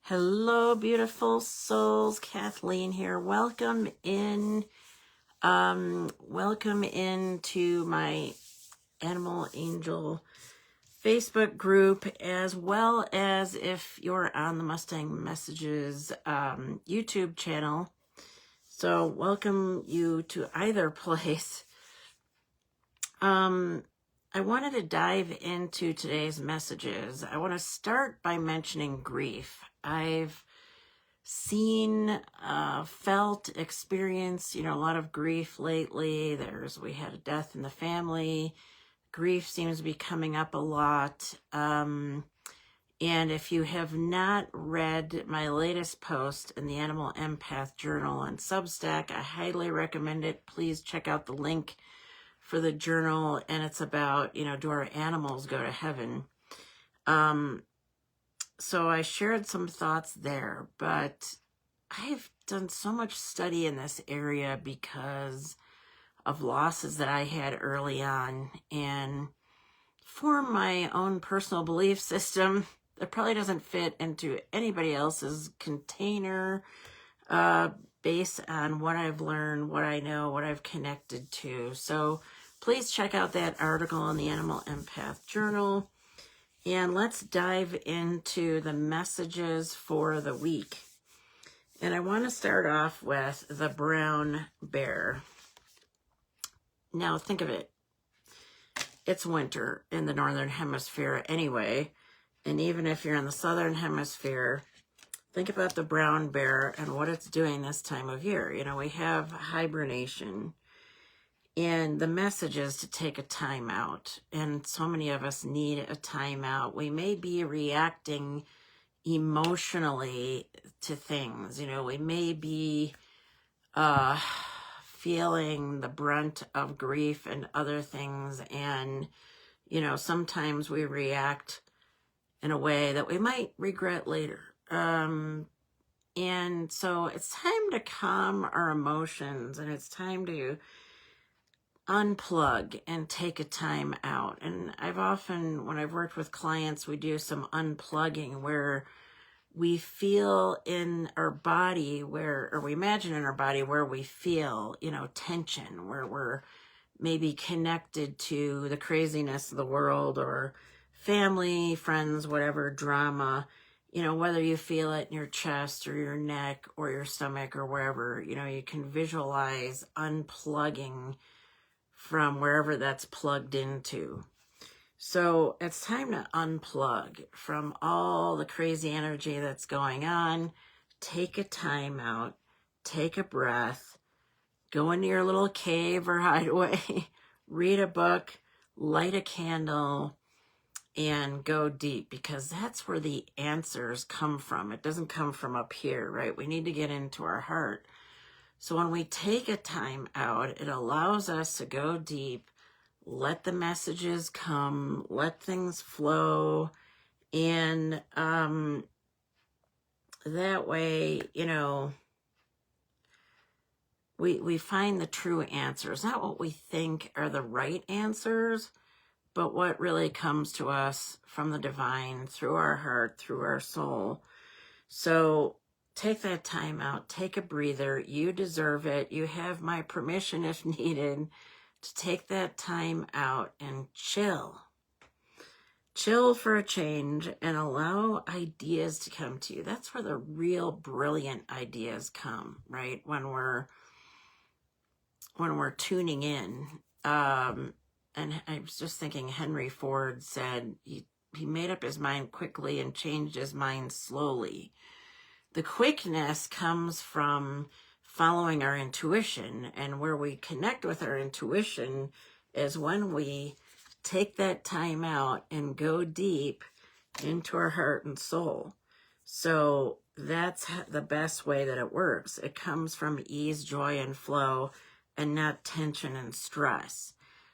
Hello, beautiful souls. Kathleen here. Welcome in. Welcome into my Animal Angel Facebook group, as well as if you're on the Mustang Messages YouTube channel. So welcome you to either place. I wanted to dive into today's messages. I want to start by mentioning grief. I've seen, felt, experienced, a lot of grief lately. We had a death in the family. Grief seems to be coming up a lot. And if you have not read my latest post in the Animal Empath Journal on Substack, I highly recommend it. Please check out the link for the journal, and it's about, do our animals go to heaven? So I shared some thoughts there, but I've done so much study in this area because of losses that I had early on, and form my own personal belief system that probably doesn't fit into anybody else's container, based on what I've learned, what I know, what I've connected to. So please check out that article in the Animal Empath Journal. And let's dive into the messages for the week. And I want to start off with the brown bear. Now think of it. It's winter in the northern hemisphere anyway. And even if you're in the southern hemisphere, think about the brown bear and what it's doing this time of year. We have hibernation. And the message is to take a time out. And so many of us need a time out. We may be reacting emotionally to things. We may be feeling the brunt of grief and other things. And, sometimes we react in a way that we might regret later. And so it's time to calm our emotions, and it's time to unplug and take a time out. And when I've worked with clients, we do some unplugging where we feel in our body or we imagine in our body where we feel, tension, where we're maybe connected to the craziness of the world or family, friends, whatever drama, whether you feel it in your chest or your neck or your stomach or wherever, you can visualize unplugging from wherever that's plugged into. So it's time to unplug from all the crazy energy that's going on. Take a time out, take a breath, go into your little cave or hideaway, read a book, light a candle, and go deep, because that's where the answers come from. It doesn't come from up here, right? We need to get into our heart. So when we take a time out, it allows us to go deep, let the messages come, let things flow, and that way, we find the true answers, not what we think are the right answers, but what really comes to us from the divine, through our heart, through our soul. So take that time out, take a breather. You deserve it. You have my permission, if needed, to take that time out and chill. Chill for a change and allow ideas to come to you. That's where the real brilliant ideas come, right? When we're tuning in. And I was just thinking, Henry Ford said he made up his mind quickly and changed his mind slowly. The quickness comes from following our intuition, and where we connect with our intuition is when we take that time out and go deep into our heart and soul. So that's the best way that it works. It comes from ease, joy, and flow, and not tension and stress.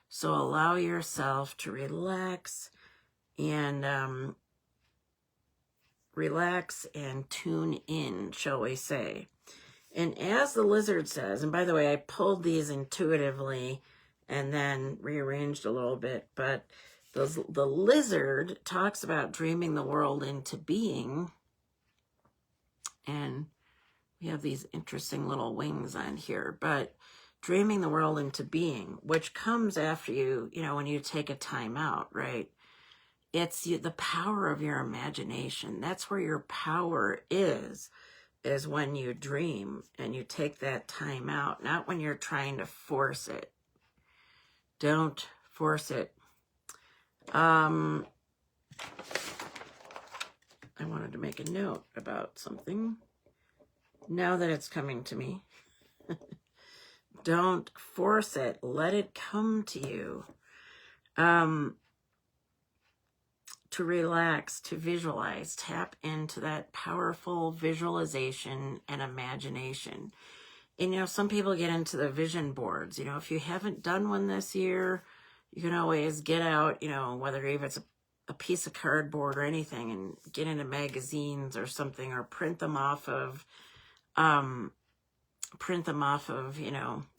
So allow yourself to relax and tune in, shall we say. And as the lizard says, and by the way, I pulled these intuitively and then rearranged a little bit, but the lizard talks about dreaming the world into being And we have these interesting little wings on here, but dreaming the world into being, which comes after you, when you take a time out, right? It's the power of your imagination. That's where your power is when you dream and you take that time out, not when you're trying to force it. Don't force it. I wanted to make a note about something now that it's coming to me. Don't force it. Let it come to you. To relax, to visualize, tap into that powerful visualization and imagination. And, some people get into the vision boards. If you haven't done one this year, you can always get out, whether even it's a piece of cardboard or anything, and get into magazines or something, or print them off of,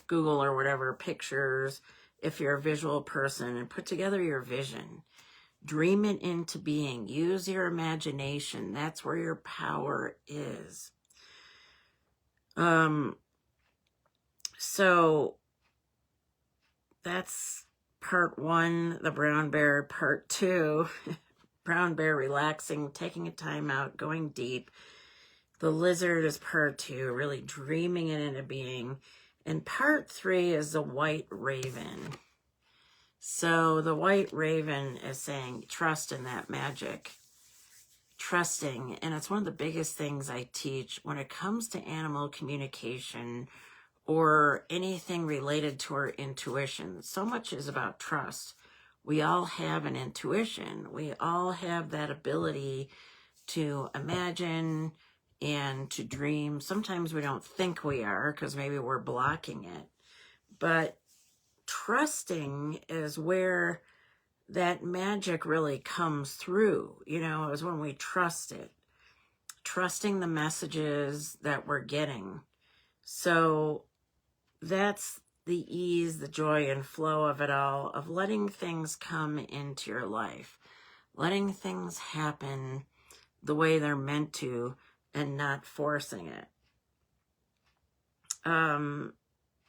Google or whatever, pictures, if you're a visual person, and put together your vision. Dream it into being. Use your imagination. That's where your power is. So that's part 1, the brown bear. Part 2, brown bear relaxing, taking a time out, going deep. The lizard is part 2, really dreaming it into being. And part 3 is the white raven. So the white raven is saying, trust in that magic. Trusting. And it's one of the biggest things I teach when it comes to animal communication or anything related to our intuition. So much is about trust. We all have an intuition. We all have that ability to imagine and to dream. Sometimes we don't think we are because maybe we're blocking it. But trusting is where that magic really comes through, is when we trust it. Trusting the messages that we're getting. So that's the ease, the joy, and flow of it all, of letting things come into your life. Letting things happen the way they're meant to and not forcing it.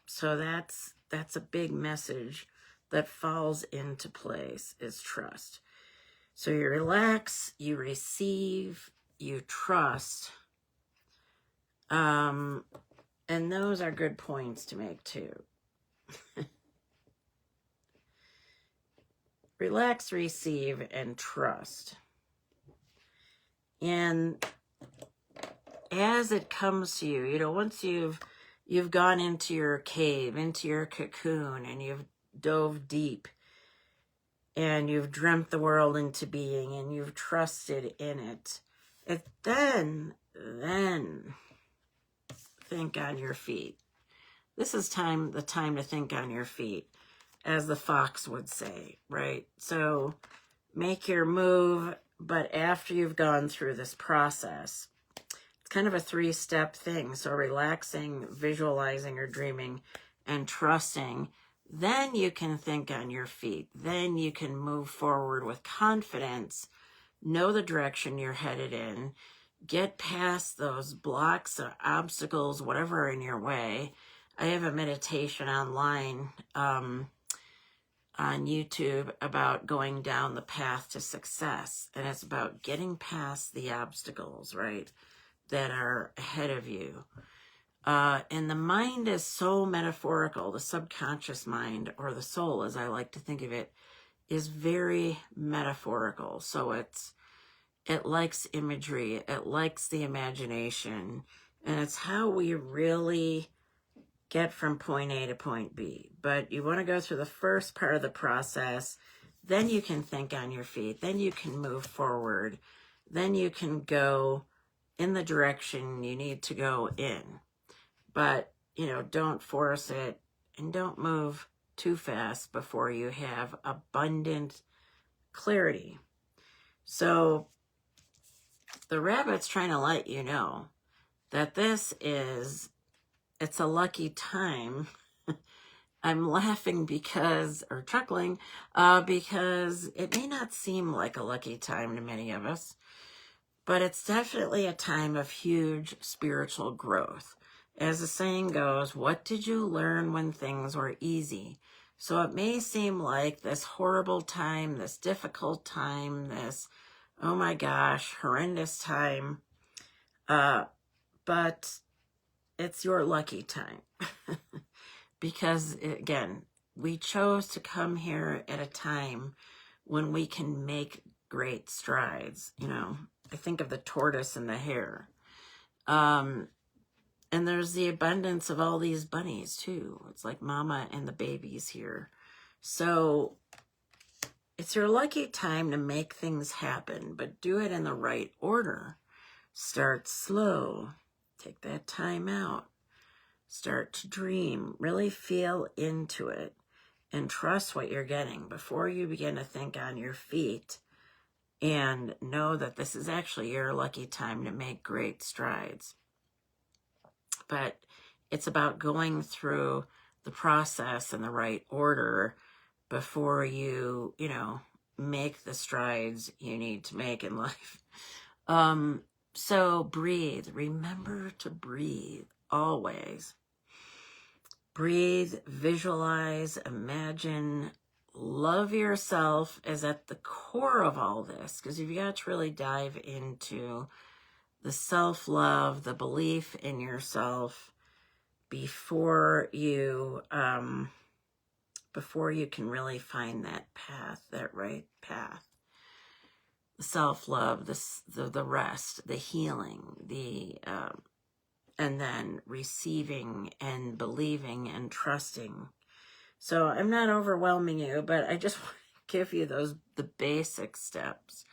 So that's a big message that falls into place, is trust. So you relax, you receive, you trust. And those are good points to make too. Relax, receive, and trust. And as it comes to you, once you've gone into your cave, into your cocoon, and you've dove deep, and you've dreamt the world into being, and you've trusted in it, then think on your feet. This is the time to think on your feet, as the fox would say, right? So make your move, but after you've gone through this process, it's kind of a 3-step thing. So relaxing, visualizing or dreaming, and trusting. Then you can think on your feet. Then you can move forward with confidence, know the direction you're headed in, get past those blocks or obstacles, whatever are in your way. I have a meditation online on YouTube about going down the path to success. And it's about getting past the obstacles, right, that are ahead of you. And the mind is so metaphorical. The subconscious mind, or the soul, as I like to think of it, is very metaphorical. So it likes imagery, it likes the imagination, and it's how we really get from point A to point B. But you want to go through the first part of the process, then you can think on your feet, then you can move forward, then you can go in the direction you need to go in. But, don't force it, and don't move too fast before you have abundant clarity. So the rabbit's trying to let you know that it's a lucky time. I'm laughing or chuckling, because it may not seem like a lucky time to many of us, But it's definitely a time of huge spiritual growth. As the saying goes, what did you learn when things were easy? So it may seem like this horrible time, this difficult time, this, oh my gosh, horrendous time, but it's your lucky time. Because, again, we chose to come here at a time when we can make great strides. You know, I think of the tortoise and the hare. And there's the abundance of all these bunnies, too. It's like mama and the babies here. So it's your lucky time to make things happen, but do it in the right order. Start slow. Take that time out. Start to dream. Really feel into it and trust what you're getting before you begin to think on your feet, and know that this is actually your lucky time to make great strides. But it's about going through the process in the right order before you make the strides you need to make in life. So breathe. Remember to breathe always. Breathe, visualize, imagine, love yourself is at the core of all this, because you've got to really dive into the self-love, the belief in yourself before you can really find that path, that right path. The self-love, the rest, the healing, and then receiving and believing and trusting. So I'm not overwhelming you, but I just want to give you the basic steps.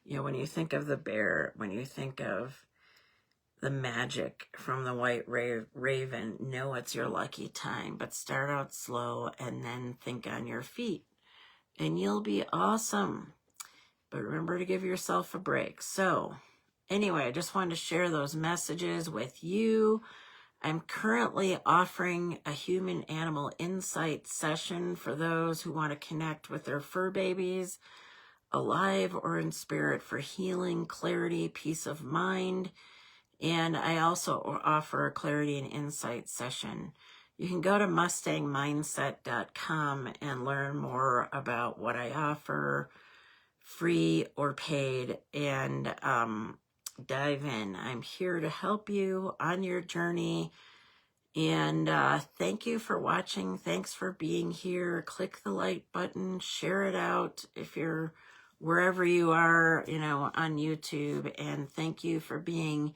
You know, when you think of the bear, when you think of the magic from the white raven, know it's your lucky time, but start out slow and then think on your feet and you'll be awesome. But remember to give yourself a break. So anyway, I just wanted to share those messages with you. I'm currently offering a human animal insight session for those who want to connect with their fur babies, alive or in spirit, for healing, clarity, peace of mind. And I also offer a clarity and insight session. You can go to mustangmindset.com and learn more about what I offer, free or paid, and dive in. I'm here to help you on your journey. And thank you for watching. Thanks for being here. Click the like button, share it out if you're wherever you are, on YouTube. And thank you for being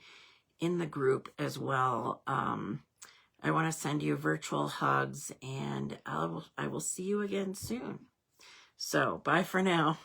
in the group as well. I want to send you virtual hugs, and I will see you again soon. So bye for now.